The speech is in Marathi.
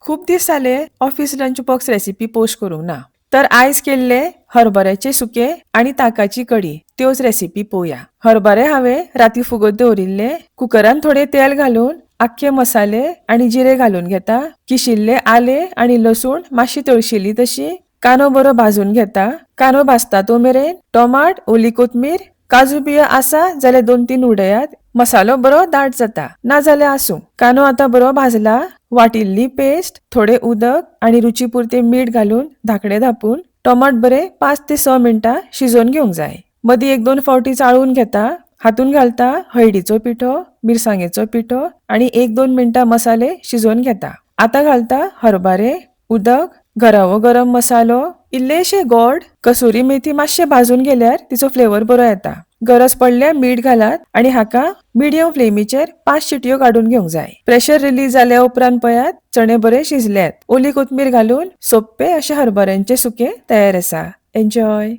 खूप दीस जाले office lunch box recipe post करूंक ना. तर आयज केल्ले हरभऱ्याचे सुके आणि ताकाची कडी त्योच रेसिपी पळोवया. हरभरे हांवें राती फुगत दवरिल्ले. कुकरान थोडे तेल घालून आख्खे मसाले आणि जिरे घालून घेता. किशिल्ले आले आणि लसूण मातशी तळशिल्ली तशी. कांदो बरो भाजून घेता. कांदो भाजता तो मेरेन टोमाट, ओली कोथमीर, काजू बियो आसा जाल्यार 2-3 उडयात. मसालो बरो दाट जाता, ना जाल्यार आसूं. कांदो आतां बरो भाजला. वाटिल्ली पेस्ट, थोडे उदक आणि रुचीपुरते मीठ घालून धाकणे धापून टोमाट बरे 5 ते 6 मिनटां शिजोवन घेवंक जाय. मदीं 1-2 फावटी चाळून घेता. हातून घालता हळदीचो पिठो, मिरसांगेचो पिठो आणि 1-2 मिनटां मसाले शिजोवन घेता. आतां घालता हरभरे, उदक, घरावो गरम मसालो, इल्लेशे गोड, कसुरी मेथी मातशे भाजून गेल्यार तिचो फ्लेवर बरो येता. गरज पडल्यार मीठ घालात आणि हाका मिडियम फ्लेमीचेर 5 शिटयो काडून घेवंक जाय. प्रेशर रिलीज जाल्या उपरांत पळयात चणे बरे शिजल्यात. ओली कोथमीर घालून सोप्पे अशे हरभऱ्यांचे सुके तयार आसा. एन्जॉय.